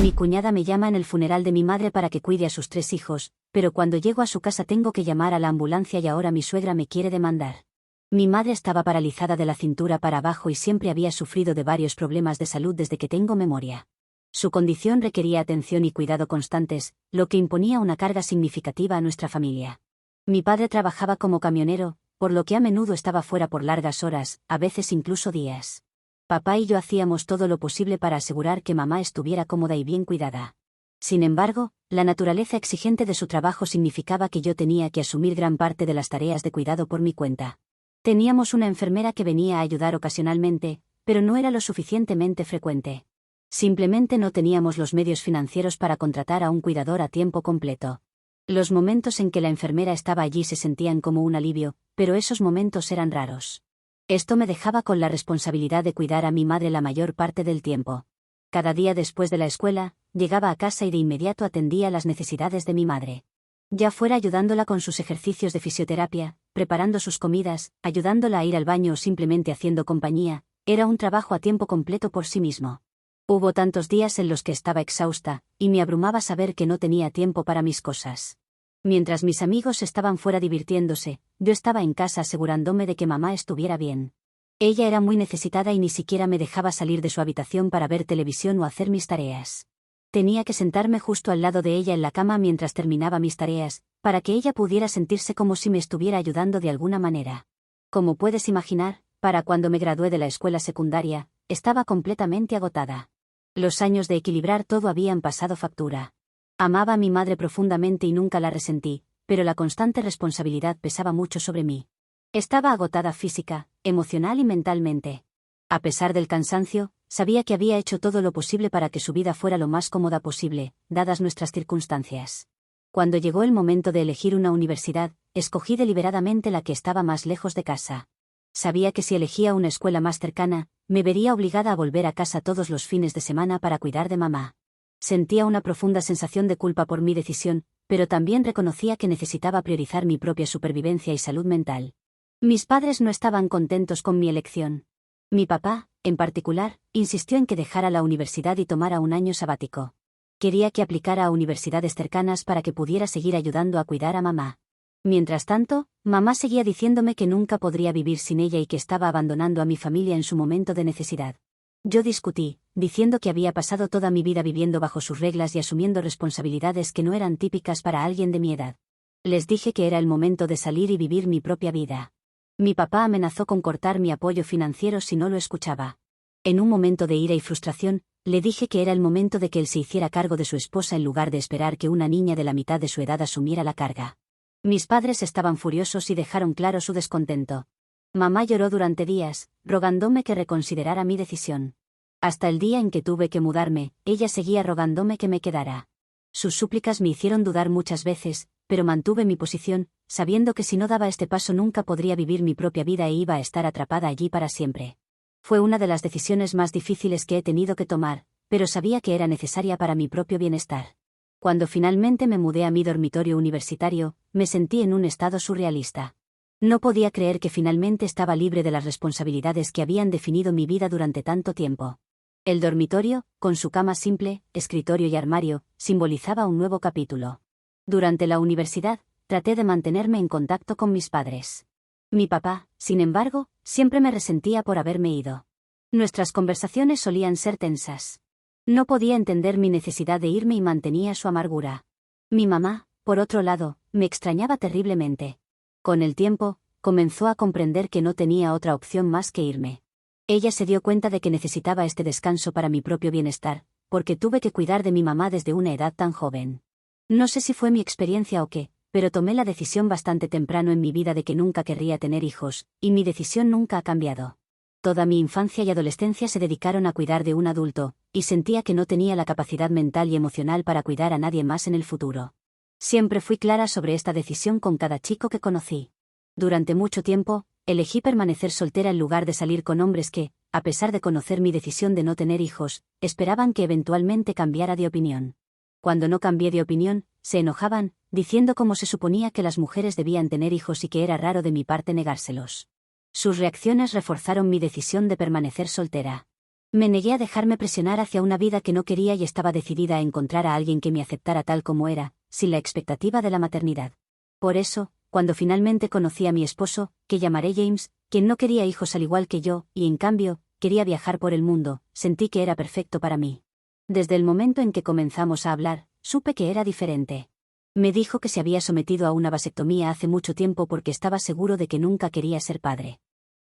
Mi cuñada me llama en el funeral de mi madre para que cuide a sus 3 hijos, pero cuando llego a su casa tengo que llamar a la ambulancia y ahora mi suegra me quiere demandar. Mi madre estaba paralizada de la cintura para abajo y siempre había sufrido de varios problemas de salud desde que tengo memoria. Su condición requería atención y cuidado constantes, lo que imponía una carga significativa a nuestra familia. Mi padre trabajaba como camionero, por lo que a menudo estaba fuera por largas horas, a veces incluso días. Papá y yo hacíamos todo lo posible para asegurar que mamá estuviera cómoda y bien cuidada. Sin embargo, la naturaleza exigente de su trabajo significaba que yo tenía que asumir gran parte de las tareas de cuidado por mi cuenta. Teníamos una enfermera que venía a ayudar ocasionalmente, pero no era lo suficientemente frecuente. Simplemente no teníamos los medios financieros para contratar a un cuidador a tiempo completo. Los momentos en que la enfermera estaba allí se sentían como un alivio, pero esos momentos eran raros. Esto me dejaba con la responsabilidad de cuidar a mi madre la mayor parte del tiempo. Cada día después de la escuela, llegaba a casa y de inmediato atendía las necesidades de mi madre. Ya fuera ayudándola con sus ejercicios de fisioterapia, preparando sus comidas, ayudándola a ir al baño o simplemente haciendo compañía, era un trabajo a tiempo completo por sí mismo. Hubo tantos días en los que estaba exhausta, y me abrumaba saber que no tenía tiempo para mis cosas. Mientras mis amigos estaban fuera divirtiéndose, yo estaba en casa asegurándome de que mamá estuviera bien. Ella era muy necesitada y ni siquiera me dejaba salir de su habitación para ver televisión o hacer mis tareas. Tenía que sentarme justo al lado de ella en la cama mientras terminaba mis tareas, para que ella pudiera sentirse como si me estuviera ayudando de alguna manera. Como puedes imaginar, para cuando me gradué de la escuela secundaria, estaba completamente agotada. Los años de equilibrar todo habían pasado factura. Amaba a mi madre profundamente y nunca la resentí, pero la constante responsabilidad pesaba mucho sobre mí. Estaba agotada física, emocional y mentalmente. A pesar del cansancio, sabía que había hecho todo lo posible para que su vida fuera lo más cómoda posible, dadas nuestras circunstancias. Cuando llegó el momento de elegir una universidad, escogí deliberadamente la que estaba más lejos de casa. Sabía que si elegía una escuela más cercana, me vería obligada a volver a casa todos los fines de semana para cuidar de mamá. Sentía una profunda sensación de culpa por mi decisión, pero también reconocía que necesitaba priorizar mi propia supervivencia y salud mental. Mis padres no estaban contentos con mi elección. Mi papá, en particular, insistió en que dejara la universidad y tomara un año sabático. Quería que aplicara a universidades cercanas para que pudiera seguir ayudando a cuidar a mamá. Mientras tanto, mamá seguía diciéndome que nunca podría vivir sin ella y que estaba abandonando a mi familia en su momento de necesidad. Yo discutí, diciendo que había pasado toda mi vida viviendo bajo sus reglas y asumiendo responsabilidades que no eran típicas para alguien de mi edad. Les dije que era el momento de salir y vivir mi propia vida. Mi papá amenazó con cortar mi apoyo financiero si no lo escuchaba. En un momento de ira y frustración, le dije que era el momento de que él se hiciera cargo de su esposa en lugar de esperar que una niña de la mitad de su edad asumiera la carga. Mis padres estaban furiosos y dejaron claro su descontento. Mamá lloró durante días, rogándome que reconsiderara mi decisión. Hasta el día en que tuve que mudarme, ella seguía rogándome que me quedara. Sus súplicas me hicieron dudar muchas veces, pero mantuve mi posición, sabiendo que si no daba este paso nunca podría vivir mi propia vida e iba a estar atrapada allí para siempre. Fue una de las decisiones más difíciles que he tenido que tomar, pero sabía que era necesaria para mi propio bienestar. Cuando finalmente me mudé a mi dormitorio universitario, me sentí en un estado surrealista. No podía creer que finalmente estaba libre de las responsabilidades que habían definido mi vida durante tanto tiempo. El dormitorio, con su cama simple, escritorio y armario, simbolizaba un nuevo capítulo. Durante la universidad, traté de mantenerme en contacto con mis padres. Mi papá, sin embargo, siempre me resentía por haberme ido. Nuestras conversaciones solían ser tensas. No podía entender mi necesidad de irme y mantenía su amargura. Mi mamá, por otro lado, me extrañaba terriblemente. Con el tiempo, comenzó a comprender que no tenía otra opción más que irme. Ella se dio cuenta de que necesitaba este descanso para mi propio bienestar, porque tuve que cuidar de mi mamá desde una edad tan joven. No sé si fue mi experiencia o qué, pero tomé la decisión bastante temprano en mi vida de que nunca querría tener hijos, y mi decisión nunca ha cambiado. Toda mi infancia y adolescencia se dedicaron a cuidar de un adulto, y sentía que no tenía la capacidad mental y emocional para cuidar a nadie más en el futuro. Siempre fui clara sobre esta decisión con cada chico que conocí. Durante mucho tiempo, elegí permanecer soltera en lugar de salir con hombres que, a pesar de conocer mi decisión de no tener hijos, esperaban que eventualmente cambiara de opinión. Cuando no cambié de opinión, se enojaban, diciendo cómo se suponía que las mujeres debían tener hijos y que era raro de mi parte negárselos. Sus reacciones reforzaron mi decisión de permanecer soltera. Me negué a dejarme presionar hacia una vida que no quería y estaba decidida a encontrar a alguien que me aceptara tal como era, sin la expectativa de la maternidad. Por eso, cuando finalmente conocí a mi esposo, que llamaré James, quien no quería hijos al igual que yo, y en cambio, quería viajar por el mundo, sentí que era perfecto para mí. Desde el momento en que comenzamos a hablar, supe que era diferente. Me dijo que se había sometido a una vasectomía hace mucho tiempo porque estaba seguro de que nunca quería ser padre.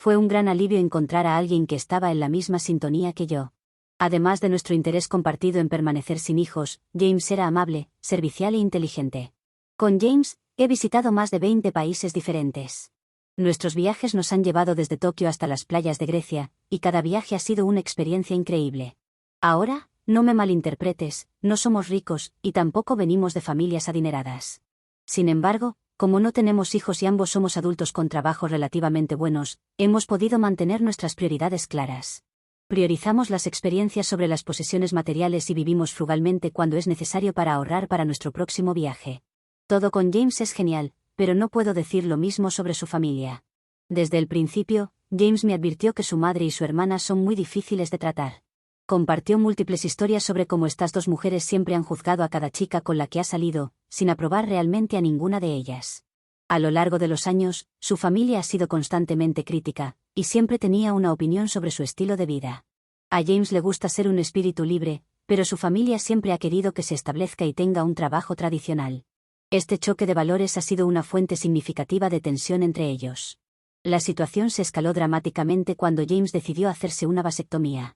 Fue un gran alivio encontrar a alguien que estaba en la misma sintonía que yo. Además de nuestro interés compartido en permanecer sin hijos, James era amable, servicial e inteligente. Con James, he visitado más de 20 países diferentes. Nuestros viajes nos han llevado desde Tokio hasta las playas de Grecia, y cada viaje ha sido una experiencia increíble. Ahora, no me malinterpretes, no somos ricos, y tampoco venimos de familias adineradas. Sin embargo, como no tenemos hijos y ambos somos adultos con trabajos relativamente buenos, hemos podido mantener nuestras prioridades claras. Priorizamos las experiencias sobre las posesiones materiales y vivimos frugalmente cuando es necesario para ahorrar para nuestro próximo viaje. Todo con James es genial, pero no puedo decir lo mismo sobre su familia. Desde el principio, James me advirtió que su madre y su hermana son muy difíciles de tratar. Compartió múltiples historias sobre cómo estas dos mujeres siempre han juzgado a cada chica con la que ha salido, sin aprobar realmente a ninguna de ellas. A lo largo de los años, su familia ha sido constantemente crítica, y siempre tenía una opinión sobre su estilo de vida. A James le gusta ser un espíritu libre, pero su familia siempre ha querido que se establezca y tenga un trabajo tradicional. Este choque de valores ha sido una fuente significativa de tensión entre ellos. La situación se escaló dramáticamente cuando James decidió hacerse una vasectomía.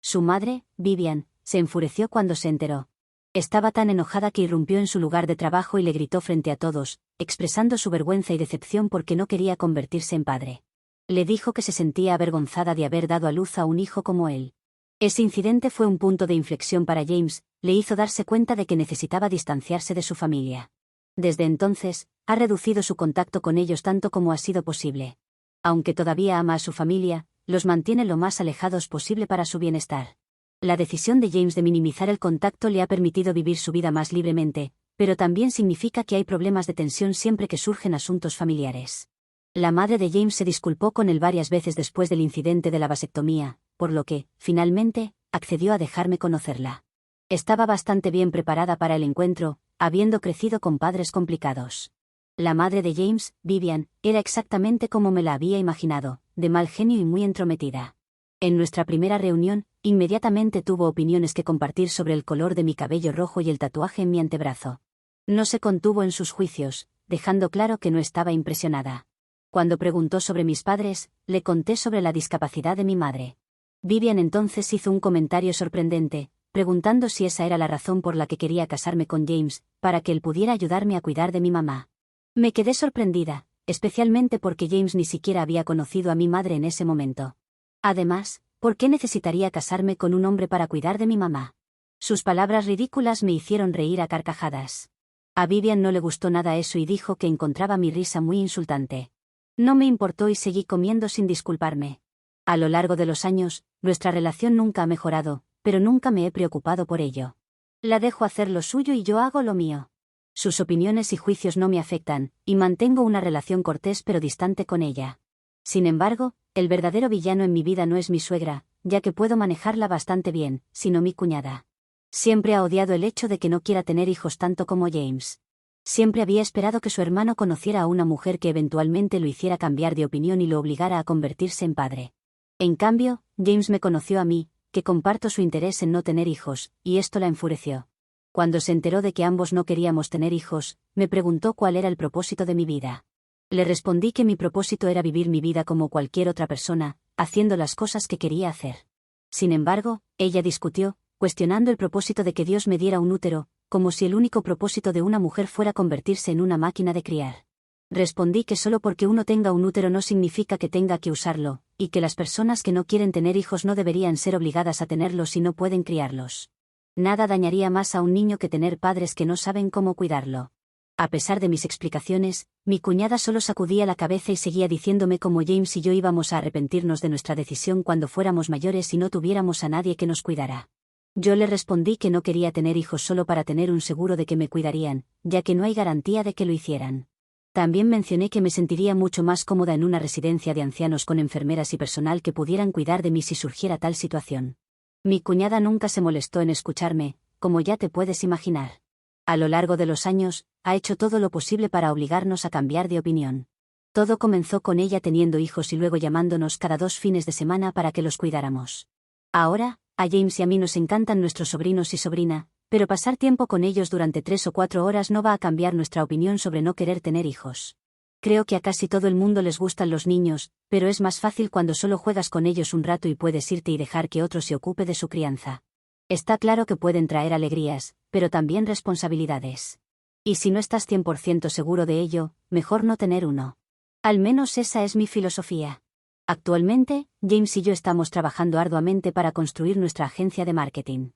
Su madre, Vivian, se enfureció cuando se enteró. Estaba tan enojada que irrumpió en su lugar de trabajo y le gritó frente a todos, expresando su vergüenza y decepción porque no quería convertirse en padre. Le dijo que se sentía avergonzada de haber dado a luz a un hijo como él. Ese incidente fue un punto de inflexión para James, le hizo darse cuenta de que necesitaba distanciarse de su familia. Desde entonces, ha reducido su contacto con ellos tanto como ha sido posible. Aunque todavía ama a su familia, los mantiene lo más alejados posible para su bienestar. La decisión de James de minimizar el contacto le ha permitido vivir su vida más libremente, pero también significa que hay problemas de tensión siempre que surgen asuntos familiares. La madre de James se disculpó con él varias veces después del incidente de la vasectomía, por lo que, finalmente, accedió a dejarme conocerla. Estaba bastante bien preparada para el encuentro, habiendo crecido con padres complicados. La madre de James, Vivian, era exactamente como me la había imaginado, de mal genio y muy entrometida. En nuestra primera reunión, inmediatamente tuvo opiniones que compartir sobre el color de mi cabello rojo y el tatuaje en mi antebrazo. No se contuvo en sus juicios, dejando claro que no estaba impresionada. Cuando preguntó sobre mis padres, le conté sobre la discapacidad de mi madre. Vivian entonces hizo un comentario sorprendente, preguntando si esa era la razón por la que quería casarme con James, para que él pudiera ayudarme a cuidar de mi mamá. Me quedé sorprendida, especialmente porque James ni siquiera había conocido a mi madre en ese momento. Además, ¿por qué necesitaría casarme con un hombre para cuidar de mi mamá? Sus palabras ridículas me hicieron reír a carcajadas. A Vivian no le gustó nada eso y dijo que encontraba mi risa muy insultante. No me importó y seguí comiendo sin disculparme. A lo largo de los años, nuestra relación nunca ha mejorado, pero nunca me he preocupado por ello. La dejo hacer lo suyo y yo hago lo mío. Sus opiniones y juicios no me afectan, y mantengo una relación cortés pero distante con ella. Sin embargo, el verdadero villano en mi vida no es mi suegra, ya que puedo manejarla bastante bien, sino mi cuñada. Siempre ha odiado el hecho de que no quiera tener hijos tanto como James. Siempre había esperado que su hermano conociera a una mujer que eventualmente lo hiciera cambiar de opinión y lo obligara a convertirse en padre. En cambio, James me conoció a mí, que comparto su interés en no tener hijos, y esto la enfureció. Cuando se enteró de que ambos no queríamos tener hijos, me preguntó cuál era el propósito de mi vida. Le respondí que mi propósito era vivir mi vida como cualquier otra persona, haciendo las cosas que quería hacer. Sin embargo, ella discutió, cuestionando el propósito de que Dios me diera un útero, como si el único propósito de una mujer fuera convertirse en una máquina de criar. Respondí que solo porque uno tenga un útero no significa que tenga que usarlo, y que las personas que no quieren tener hijos no deberían ser obligadas a tenerlos si no pueden criarlos. Nada dañaría más a un niño que tener padres que no saben cómo cuidarlo. A pesar de mis explicaciones, mi cuñada solo sacudía la cabeza y seguía diciéndome cómo James y yo íbamos a arrepentirnos de nuestra decisión cuando fuéramos mayores y no tuviéramos a nadie que nos cuidara. Yo le respondí que no quería tener hijos solo para tener un seguro de que me cuidarían, ya que no hay garantía de que lo hicieran. También mencioné que me sentiría mucho más cómoda en una residencia de ancianos con enfermeras y personal que pudieran cuidar de mí si surgiera tal situación. Mi cuñada nunca se molestó en escucharme, como ya te puedes imaginar. A lo largo de los años, ha hecho todo lo posible para obligarnos a cambiar de opinión. Todo comenzó con ella teniendo hijos y luego llamándonos cada 2 fines de semana para que los cuidáramos. Ahora, a James y a mí nos encantan nuestros sobrinos y sobrina, pero pasar tiempo con ellos durante 3 o 4 horas no va a cambiar nuestra opinión sobre no querer tener hijos. Creo que a casi todo el mundo les gustan los niños, pero es más fácil cuando solo juegas con ellos un rato y puedes irte y dejar que otro se ocupe de su crianza. Está claro que pueden traer alegrías, pero también responsabilidades. Y si no estás 100% seguro de ello, mejor no tener uno. Al menos esa es mi filosofía. Actualmente, James y yo estamos trabajando arduamente para construir nuestra agencia de marketing.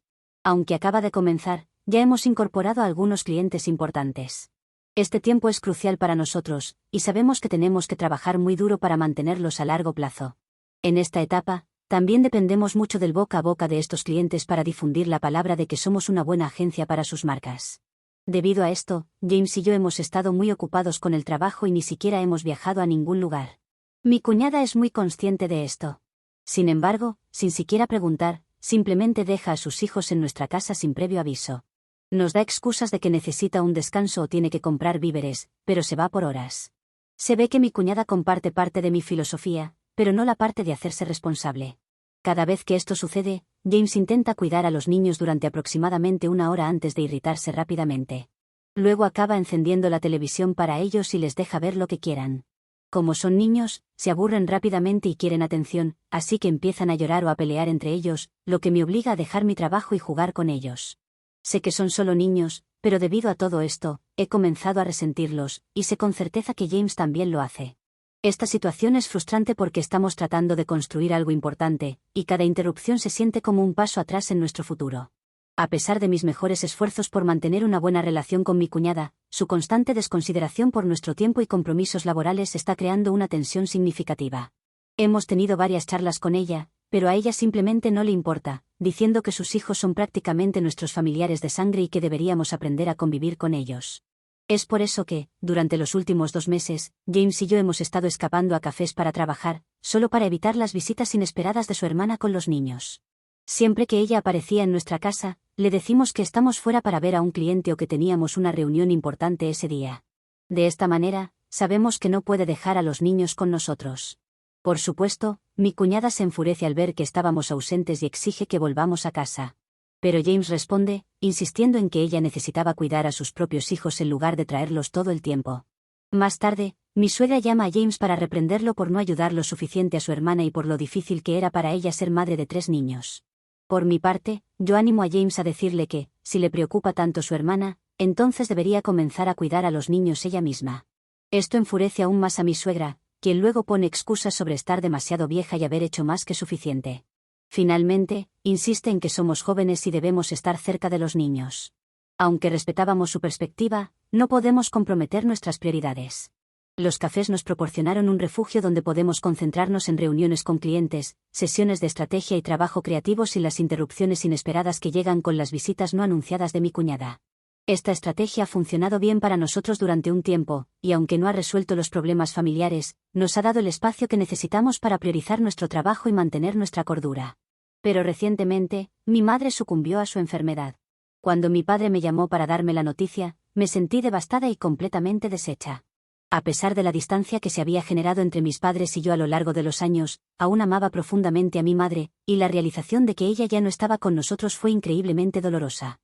Aunque acaba de comenzar, ya hemos incorporado a algunos clientes importantes. Este tiempo es crucial para nosotros, y sabemos que tenemos que trabajar muy duro para mantenerlos a largo plazo. En esta etapa, también dependemos mucho del boca a boca de estos clientes para difundir la palabra de que somos una buena agencia para sus marcas. Debido a esto, James y yo hemos estado muy ocupados con el trabajo y ni siquiera hemos viajado a ningún lugar. Mi cuñada es muy consciente de esto. Sin embargo, sin siquiera preguntar, simplemente deja a sus hijos en nuestra casa sin previo aviso. Nos da excusas de que necesita un descanso o tiene que comprar víveres, pero se va por horas. Se ve que mi cuñada comparte parte de mi filosofía, pero no la parte de hacerse responsable. Cada vez que esto sucede, James intenta cuidar a los niños durante aproximadamente 1 hora antes de irritarse rápidamente. Luego acaba encendiendo la televisión para ellos y les deja ver lo que quieran. Como son niños, se aburren rápidamente y quieren atención, así que empiezan a llorar o a pelear entre ellos, lo que me obliga a dejar mi trabajo y jugar con ellos. Sé que son solo niños, pero debido a todo esto, he comenzado a resentirlos, y sé con certeza que James también lo hace. Esta situación es frustrante porque estamos tratando de construir algo importante, y cada interrupción se siente como un paso atrás en nuestro futuro. A pesar de mis mejores esfuerzos por mantener una buena relación con mi cuñada, su constante desconsideración por nuestro tiempo y compromisos laborales está creando una tensión significativa. Hemos tenido varias charlas con ella, pero a ella simplemente no le importa, diciendo que sus hijos son prácticamente nuestros familiares de sangre y que deberíamos aprender a convivir con ellos. Es por eso que, durante los últimos 2 meses, James y yo hemos estado escapando a cafés para trabajar, solo para evitar las visitas inesperadas de su hermana con los niños. Siempre que ella aparecía en nuestra casa, le decimos que estamos fuera para ver a un cliente o que teníamos una reunión importante ese día. De esta manera, sabemos que no puede dejar a los niños con nosotros. Por supuesto, mi cuñada se enfurece al ver que estábamos ausentes y exige que volvamos a casa. Pero James responde, insistiendo en que ella necesitaba cuidar a sus propios hijos en lugar de traerlos todo el tiempo. Más tarde, mi suegra llama a James para reprenderlo por no ayudar lo suficiente a su hermana y por lo difícil que era para ella ser madre de 3 niños. Por mi parte, yo animo a James a decirle que, si le preocupa tanto su hermana, entonces debería comenzar a cuidar a los niños ella misma. Esto enfurece aún más a mi suegra, quien luego pone excusas sobre estar demasiado vieja y haber hecho más que suficiente. Finalmente, insiste en que somos jóvenes y debemos estar cerca de los niños. Aunque respetábamos su perspectiva, no podemos comprometer nuestras prioridades. Los cafés nos proporcionaron un refugio donde podemos concentrarnos en reuniones con clientes, sesiones de estrategia y trabajo creativo sin las interrupciones inesperadas que llegan con las visitas no anunciadas de mi cuñada. Esta estrategia ha funcionado bien para nosotros durante un tiempo, y aunque no ha resuelto los problemas familiares, nos ha dado el espacio que necesitamos para priorizar nuestro trabajo y mantener nuestra cordura. Pero recientemente, mi madre sucumbió a su enfermedad. Cuando mi padre me llamó para darme la noticia, me sentí devastada y completamente deshecha. A pesar de la distancia que se había generado entre mis padres y yo a lo largo de los años, aún amaba profundamente a mi madre, y la realización de que ella ya no estaba con nosotros fue increíblemente dolorosa.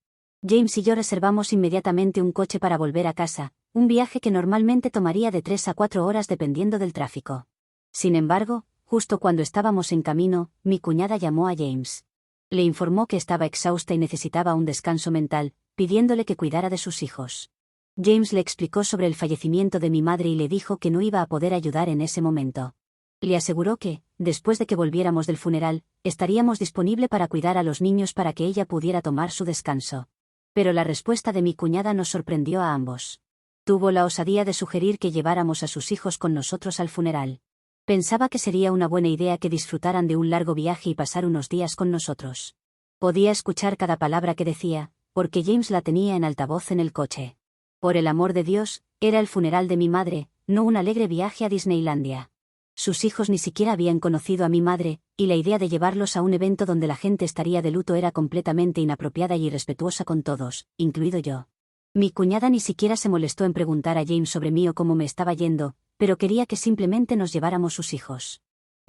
James y yo reservamos inmediatamente un coche para volver a casa, un viaje que normalmente tomaría de 3 a 4 horas dependiendo del tráfico. Sin embargo, justo cuando estábamos en camino, mi cuñada llamó a James. Le informó que estaba exhausta y necesitaba un descanso mental, pidiéndole que cuidara de sus hijos. James le explicó sobre el fallecimiento de mi madre y le dijo que no iba a poder ayudar en ese momento. Le aseguró que, después de que volviéramos del funeral, estaríamos disponibles para cuidar a los niños para que ella pudiera tomar su descanso. Pero la respuesta de mi cuñada nos sorprendió a ambos. Tuvo la osadía de sugerir que lleváramos a sus hijos con nosotros al funeral. Pensaba que sería una buena idea que disfrutaran de un largo viaje y pasar unos días con nosotros. Podía escuchar cada palabra que decía, porque James la tenía en altavoz en el coche. Por el amor de Dios, era el funeral de mi madre, no un alegre viaje a Disneylandia. Sus hijos ni siquiera habían conocido a mi madre, y la idea de llevarlos a un evento donde la gente estaría de luto era completamente inapropiada y irrespetuosa con todos, incluido yo. Mi cuñada ni siquiera se molestó en preguntar a James sobre mí o cómo me estaba yendo, pero quería que simplemente nos lleváramos sus hijos.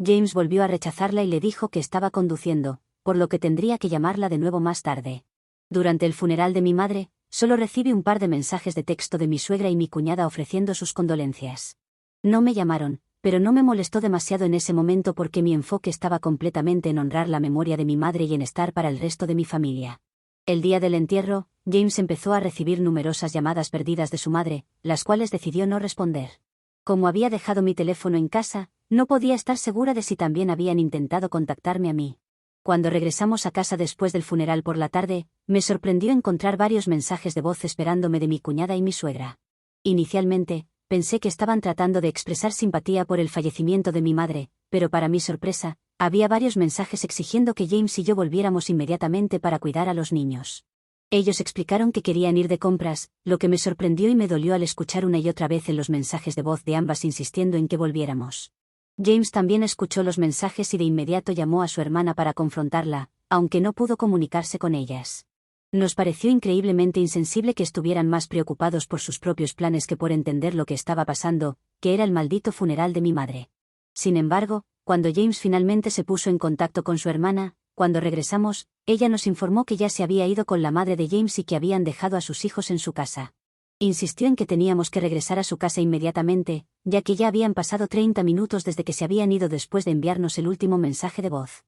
James volvió a rechazarla y le dijo que estaba conduciendo, por lo que tendría que llamarla de nuevo más tarde. Durante el funeral de mi madre, solo recibí un par de mensajes de texto de mi suegra y mi cuñada ofreciendo sus condolencias. No me llamaron, pero no me molestó demasiado en ese momento porque mi enfoque estaba completamente en honrar la memoria de mi madre y en estar para el resto de mi familia. El día del entierro, James empezó a recibir numerosas llamadas perdidas de su madre, las cuales decidió no responder. Como había dejado mi teléfono en casa, no podía estar segura de si también habían intentado contactarme a mí. Cuando regresamos a casa después del funeral por la tarde, me sorprendió encontrar varios mensajes de voz esperándome de mi cuñada y mi suegra. Inicialmente, pensé que estaban tratando de expresar simpatía por el fallecimiento de mi madre, pero para mi sorpresa, había varios mensajes exigiendo que James y yo volviéramos inmediatamente para cuidar a los niños. Ellos explicaron que querían ir de compras, lo que me sorprendió y me dolió al escuchar una y otra vez en los mensajes de voz de ambas insistiendo en que volviéramos. James también escuchó los mensajes y de inmediato llamó a su hermana para confrontarla, aunque no pudo comunicarse con ellas. Nos pareció increíblemente insensible que estuvieran más preocupados por sus propios planes que por entender lo que estaba pasando, que era el maldito funeral de mi madre. Sin embargo, cuando James finalmente se puso en contacto con su hermana, cuando regresamos, ella nos informó que ya se había ido con la madre de James y que habían dejado a sus hijos en su casa. Insistió en que teníamos que regresar a su casa inmediatamente, ya que ya habían pasado 30 minutos desde que se habían ido después de enviarnos el último mensaje de voz.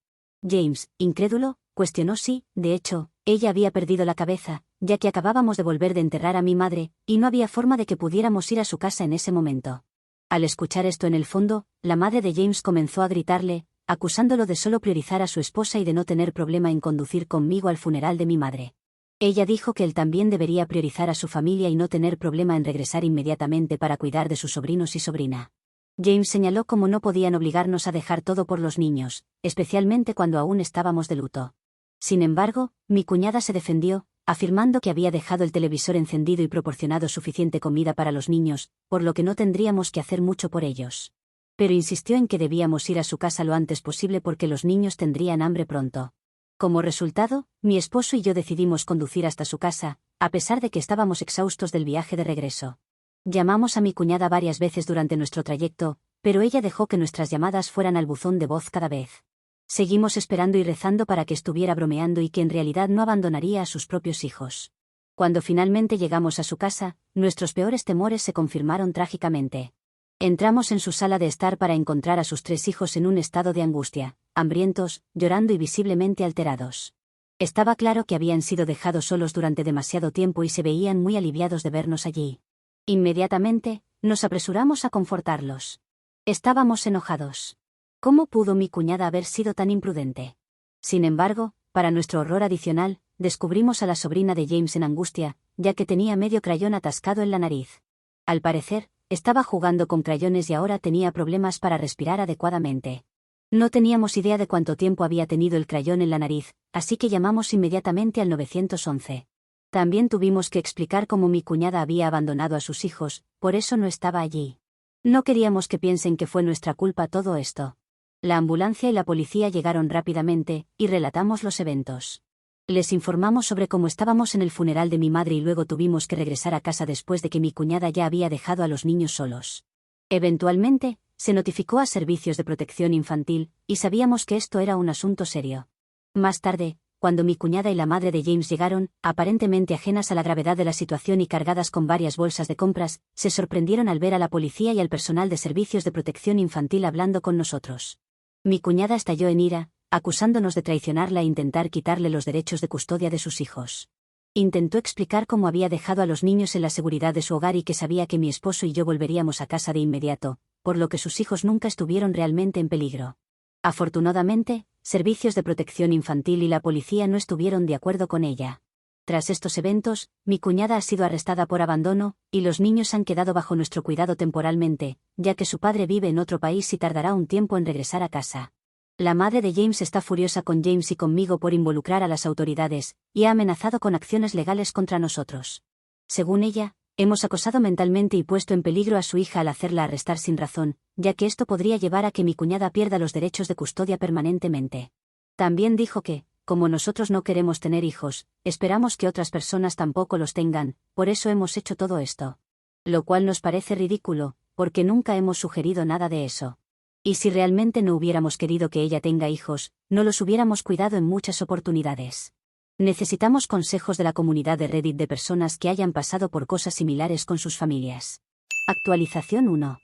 James, incrédulo, cuestionó si, de hecho, ella había perdido la cabeza, ya que acabábamos de volver de enterrar a mi madre, y no había forma de que pudiéramos ir a su casa en ese momento. Al escuchar esto en el fondo, la madre de James comenzó a gritarle, acusándolo de solo priorizar a su esposa y de no tener problema en conducir conmigo al funeral de mi madre. Ella dijo que él también debería priorizar a su familia y no tener problema en regresar inmediatamente para cuidar de sus sobrinos y sobrina. James señaló cómo no podían obligarnos a dejar todo por los niños, especialmente cuando aún estábamos de luto. Sin embargo, mi cuñada se defendió, afirmando que había dejado el televisor encendido y proporcionado suficiente comida para los niños, por lo que no tendríamos que hacer mucho por ellos. Pero insistió en que debíamos ir a su casa lo antes posible porque los niños tendrían hambre pronto. Como resultado, mi esposo y yo decidimos conducir hasta su casa, a pesar de que estábamos exhaustos del viaje de regreso. Llamamos a mi cuñada varias veces durante nuestro trayecto, pero ella dejó que nuestras llamadas fueran al buzón de voz cada vez. Seguimos esperando y rezando para que estuviera bromeando y que en realidad no abandonaría a sus propios hijos. Cuando finalmente llegamos a su casa, nuestros peores temores se confirmaron trágicamente. Entramos en su sala de estar para encontrar a sus 3 hijos en un estado de angustia, hambrientos, llorando y visiblemente alterados. Estaba claro que habían sido dejados solos durante demasiado tiempo y se veían muy aliviados de vernos allí. Inmediatamente, nos apresuramos a confortarlos. Estábamos enojados. ¿Cómo pudo mi cuñada haber sido tan imprudente? Sin embargo, para nuestro horror adicional, descubrimos a la sobrina de James en angustia, ya que tenía medio crayón atascado en la nariz. Al parecer, estaba jugando con crayones y ahora tenía problemas para respirar adecuadamente. No teníamos idea de cuánto tiempo había tenido el crayón en la nariz, así que llamamos inmediatamente al 911. También tuvimos que explicar cómo mi cuñada había abandonado a sus hijos, por eso no estaba allí. No queríamos que piensen que fue nuestra culpa todo esto. La ambulancia y la policía llegaron rápidamente, y relatamos los eventos. Les informamos sobre cómo estábamos en el funeral de mi madre y luego tuvimos que regresar a casa después de que mi cuñada ya había dejado a los niños solos. Eventualmente, se notificó a servicios de protección infantil, y sabíamos que esto era un asunto serio. Más tarde, cuando mi cuñada y la madre de James llegaron, aparentemente ajenas a la gravedad de la situación y cargadas con varias bolsas de compras, se sorprendieron al ver a la policía y al personal de servicios de protección infantil hablando con nosotros. Mi cuñada estalló en ira, acusándonos de traicionarla e intentar quitarle los derechos de custodia de sus hijos. Intentó explicar cómo había dejado a los niños en la seguridad de su hogar y que sabía que mi esposo y yo volveríamos a casa de inmediato, por lo que sus hijos nunca estuvieron realmente en peligro. Afortunadamente, servicios de protección infantil y la policía no estuvieron de acuerdo con ella. Tras estos eventos, mi cuñada ha sido arrestada por abandono, y los niños han quedado bajo nuestro cuidado temporalmente, ya que su padre vive en otro país y tardará un tiempo en regresar a casa. La madre de James está furiosa con James y conmigo por involucrar a las autoridades, y ha amenazado con acciones legales contra nosotros. Según ella, Hemos acosado mentalmente y puesto en peligro a su hija al hacerla arrestar sin razón, ya que esto podría llevar a que mi cuñada pierda los derechos de custodia permanentemente. También dijo que, como nosotros no queremos tener hijos, esperamos que otras personas tampoco los tengan, por eso hemos hecho todo esto. Lo cual nos parece ridículo, porque nunca hemos sugerido nada de eso. Y si realmente no hubiéramos querido que ella tenga hijos, no los hubiéramos cuidado en muchas oportunidades. Necesitamos consejos de la comunidad de Reddit de personas que hayan pasado por cosas similares con sus familias. Actualización 1.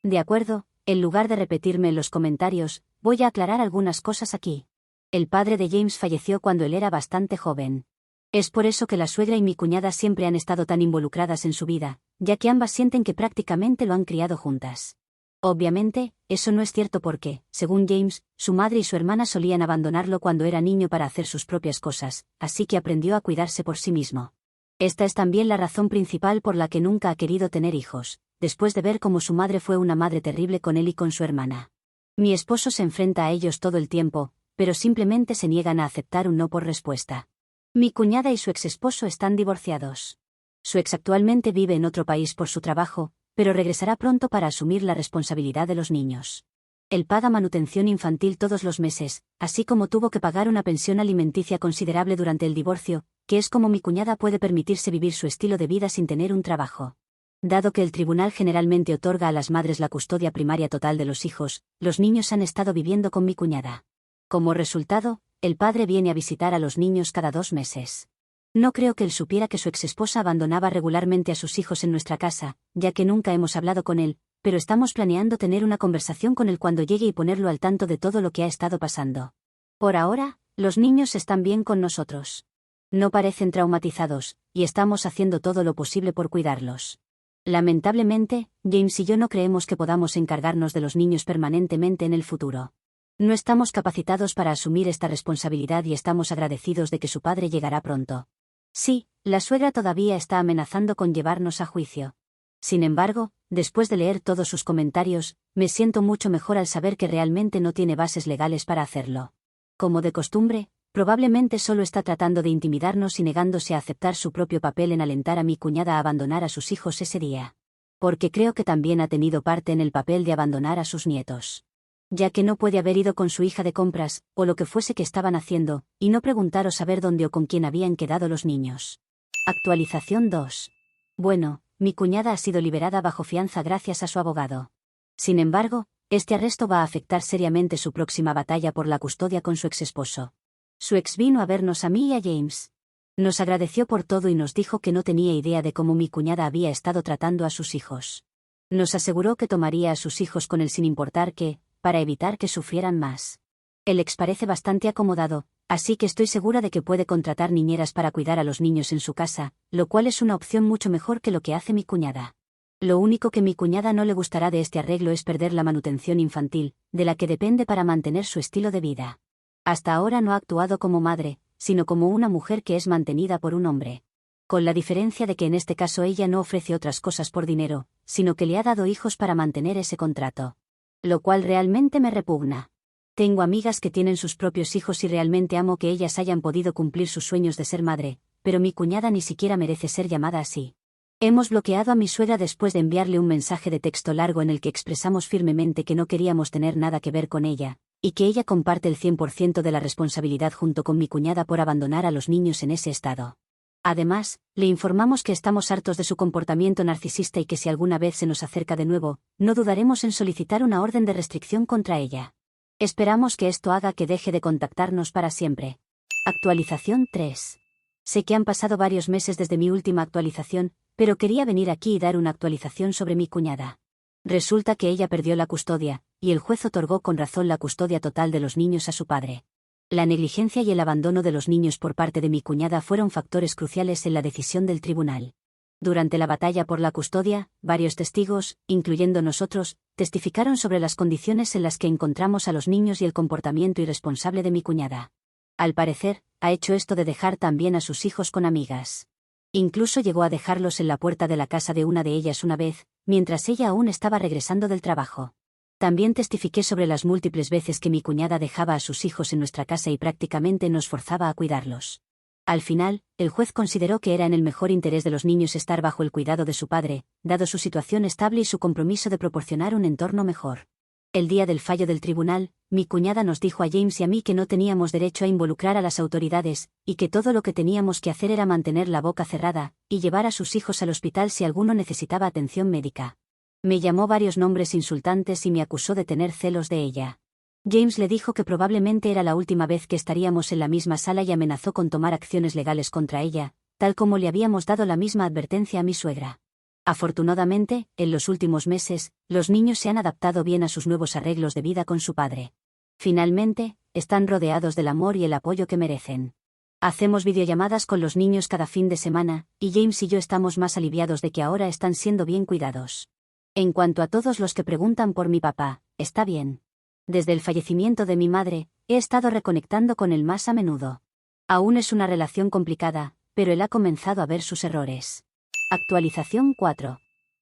De acuerdo, en lugar de repetirme en los comentarios, voy a aclarar algunas cosas aquí. El padre de James falleció cuando él era bastante joven. Es por eso que la suegra y mi cuñada siempre han estado tan involucradas en su vida, ya que ambas sienten que prácticamente lo han criado juntas. Obviamente, eso no es cierto porque, según James, su madre y su hermana solían abandonarlo cuando era niño para hacer sus propias cosas, así que aprendió a cuidarse por sí mismo. Esta es también la razón principal por la que nunca ha querido tener hijos, después de ver cómo su madre fue una madre terrible con él y con su hermana. Mi esposo se enfrenta a ellos todo el tiempo, pero simplemente se niegan a aceptar un no por respuesta. Mi cuñada y su exesposo están divorciados. Su ex actualmente vive en otro país por su trabajo, pero regresará pronto para asumir la responsabilidad de los niños. Él paga manutención infantil todos los meses, así como tuvo que pagar una pensión alimenticia considerable durante el divorcio, que es como mi cuñada puede permitirse vivir su estilo de vida sin tener un trabajo. Dado que el tribunal generalmente otorga a las madres la custodia primaria total de los hijos, los niños han estado viviendo con mi cuñada. Como resultado, el padre viene a visitar a los niños cada 2 meses. No creo que él supiera que su exesposa abandonaba regularmente a sus hijos en nuestra casa, ya que nunca hemos hablado con él, pero estamos planeando tener una conversación con él cuando llegue y ponerlo al tanto de todo lo que ha estado pasando. Por ahora, los niños están bien con nosotros. No parecen traumatizados, y estamos haciendo todo lo posible por cuidarlos. Lamentablemente, James y yo no creemos que podamos encargarnos de los niños permanentemente en el futuro. No estamos capacitados para asumir esta responsabilidad y estamos agradecidos de que su padre llegará pronto. Sí, la suegra todavía está amenazando con llevarnos a juicio. Sin embargo, después de leer todos sus comentarios, me siento mucho mejor al saber que realmente no tiene bases legales para hacerlo. Como de costumbre, probablemente solo está tratando de intimidarnos y negándose a aceptar su propio papel en alentar a mi cuñada a abandonar a sus hijos ese día. Porque creo que también ha tenido parte en el papel de abandonar a sus nietos. Ya que no puede haber ido con su hija de compras, o lo que fuese que estaban haciendo, y no preguntar o saber dónde o con quién habían quedado los niños. Actualización 2. Bueno, mi cuñada ha sido liberada bajo fianza gracias a su abogado. Sin embargo, este arresto va a afectar seriamente su próxima batalla por la custodia con su exesposo. Su ex vino a vernos a mí y a James. Nos agradeció por todo y nos dijo que no tenía idea de cómo mi cuñada había estado tratando a sus hijos. Nos aseguró que tomaría a sus hijos con él sin importar qué, para evitar que sufrieran más. El ex parece bastante acomodado, así que estoy segura de que puede contratar niñeras para cuidar a los niños en su casa, lo cual es una opción mucho mejor que lo que hace mi cuñada. Lo único que mi cuñada no le gustará de este arreglo es perder la manutención infantil, de la que depende para mantener su estilo de vida. Hasta ahora no ha actuado como madre, sino como una mujer que es mantenida por un hombre. Con la diferencia de que en este caso ella no ofrece otras cosas por dinero, sino que le ha dado hijos para mantener ese contrato. Lo cual realmente me repugna. Tengo amigas que tienen sus propios hijos y realmente amo que ellas hayan podido cumplir sus sueños de ser madre, pero mi cuñada ni siquiera merece ser llamada así. Hemos bloqueado a mi suegra después de enviarle un mensaje de texto largo en el que expresamos firmemente que no queríamos tener nada que ver con ella, y que ella comparte el 100% de la responsabilidad junto con mi cuñada por abandonar a los niños en ese estado. Además, le informamos que estamos hartos de su comportamiento narcisista y que si alguna vez se nos acerca de nuevo, no dudaremos en solicitar una orden de restricción contra ella. Esperamos que esto haga que deje de contactarnos para siempre. Actualización 3. Sé que han pasado varios meses desde mi última actualización, pero quería venir aquí y dar una actualización sobre mi cuñada. Resulta que ella perdió la custodia, y el juez otorgó con razón la custodia total de los niños a su padre. La negligencia y el abandono de los niños por parte de mi cuñada fueron factores cruciales en la decisión del tribunal. Durante la batalla por la custodia, varios testigos, incluyendo nosotros, testificaron sobre las condiciones en las que encontramos a los niños y el comportamiento irresponsable de mi cuñada. Al parecer, ha hecho esto de dejar también a sus hijos con amigas. Incluso llegó a dejarlos en la puerta de la casa de una de ellas una vez, mientras ella aún estaba regresando del trabajo. También testifiqué sobre las múltiples veces que mi cuñada dejaba a sus hijos en nuestra casa y prácticamente nos forzaba a cuidarlos. Al final, el juez consideró que era en el mejor interés de los niños estar bajo el cuidado de su padre, dado su situación estable y su compromiso de proporcionar un entorno mejor. El día del fallo del tribunal, mi cuñada nos dijo a James y a mí que no teníamos derecho a involucrar a las autoridades, y que todo lo que teníamos que hacer era mantener la boca cerrada, y llevar a sus hijos al hospital si alguno necesitaba atención médica. Me llamó varios nombres insultantes y me acusó de tener celos de ella. James le dijo que probablemente era la última vez que estaríamos en la misma sala y amenazó con tomar acciones legales contra ella, tal como le habíamos dado la misma advertencia a mi suegra. Afortunadamente, en los últimos meses, los niños se han adaptado bien a sus nuevos arreglos de vida con su padre. Finalmente, están rodeados del amor y el apoyo que merecen. Hacemos videollamadas con los niños cada fin de semana, y James y yo estamos más aliviados de que ahora están siendo bien cuidados. En cuanto a todos los que preguntan por mi papá, está bien. Desde el fallecimiento de mi madre, he estado reconectando con él más a menudo. Aún es una relación complicada, pero él ha comenzado a ver sus errores. Actualización 4.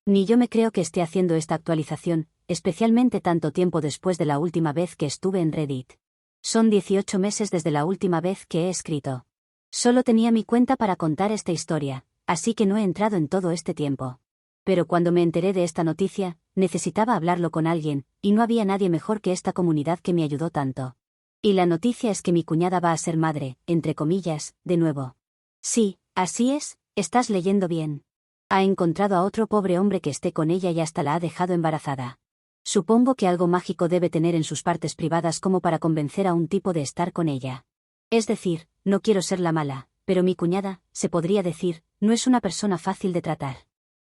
Ni yo me creo que esté haciendo esta actualización, especialmente tanto tiempo después de la última vez que estuve en Reddit. Son 18 meses desde la última vez que he escrito. Solo tenía mi cuenta para contar esta historia, así que no he entrado en todo este tiempo. Pero cuando me enteré de esta noticia, necesitaba hablarlo con alguien, y no había nadie mejor que esta comunidad que me ayudó tanto. Y la noticia es que mi cuñada va a ser madre, entre comillas, de nuevo. Sí, así es, estás leyendo bien. Ha encontrado a otro pobre hombre que esté con ella y hasta la ha dejado embarazada. Supongo que algo mágico debe tener en sus partes privadas como para convencer a un tipo de estar con ella. Es decir, no quiero ser la mala, pero mi cuñada, se podría decir, no es una persona fácil de tratar.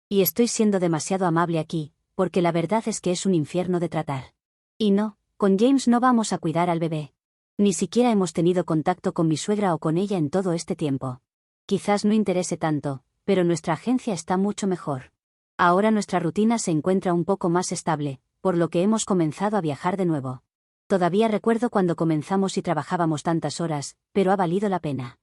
Y estoy siendo demasiado amable aquí, porque la verdad es que es un infierno de tratar. Y no, con James no vamos a cuidar al bebé. Ni siquiera hemos tenido contacto con mi suegra o con ella en todo este tiempo. Quizás no interese tanto, pero nuestra agencia está mucho mejor. Ahora nuestra rutina se encuentra un poco más estable, por lo que hemos comenzado a viajar de nuevo. Todavía recuerdo cuando comenzamos y trabajábamos tantas horas, pero ha valido la pena.